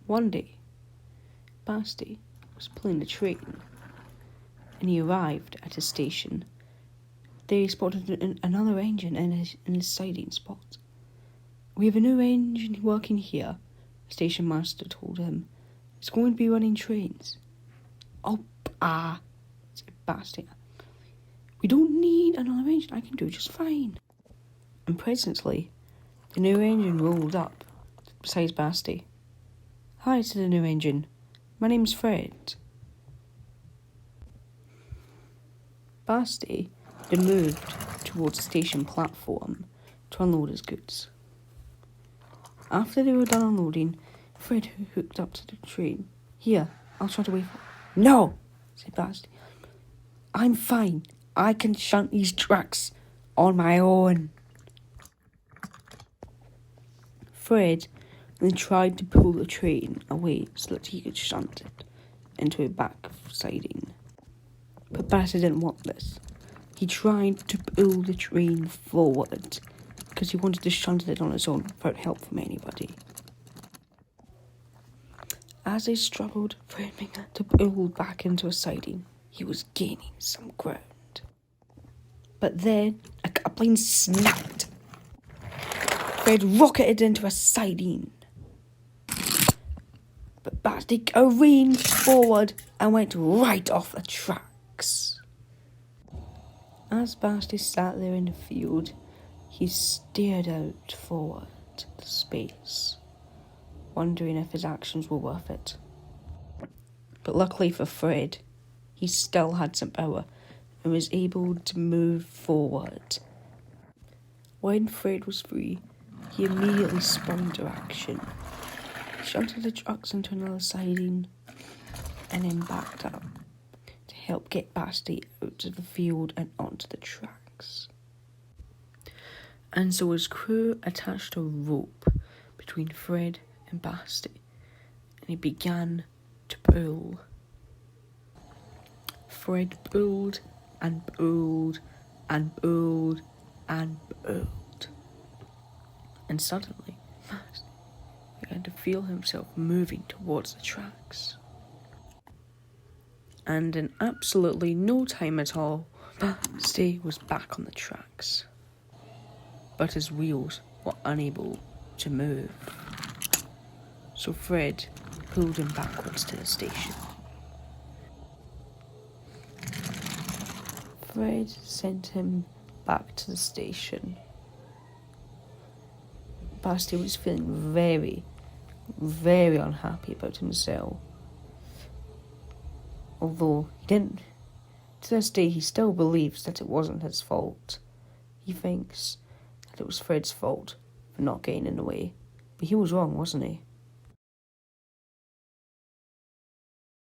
One day, Basty was pulling the train, and he arrived at a station. There he spotted another engine in his siding spot. "We have a new engine working here," the station master told him. "It's going to be running trains." "Oh, said Basty. "We don't need another engine. I can do just fine." And presently, the new engine rolled up beside Basty. "Hi," said the new engine. "My name's Fred." Basty then moved towards the station platform to unload his goods. After they were done unloading, Fred hooked up to the train. "Here, I'll shunt away for..." "No," said Basty. "I'm fine. I can shunt these tracks on my own." Fred then tried to pull the train away so that he could shunt it into a back siding. But Basty didn't want this. He tried to pull the train forward because he wanted to shunt it on his own without help from anybody. As he struggled, Fred began to pull back into a siding. He was gaining some ground. But then a coupling snapped. Fred rocketed into a siding. But Basty careened forward and went right off the tracks. As Basty sat there in the field, he stared out forward to space, wondering if his actions were worth it. But luckily for Fred, he still had some power and was able to move forward. When Fred was free, he immediately spun into action. He shunted the trucks into another siding and then backed up to help get Basty out of the field and onto the tracks. And so his crew attached a rope between Fred and Basty, and he began to pull. Fred pulled and pulled and pulled and pulled. And suddenly, Basty began to feel himself moving towards the tracks. And in absolutely no time at all, Basty was back on the tracks. But his wheels were unable to move. So Fred pulled him backwards to the station. Fred sent him back to the station. Basty was feeling very, very unhappy about himself. Although he didn't, to this day he still believes that it wasn't his fault. He thinks that it was Fred's fault for not getting in the way. But he was wrong, wasn't he?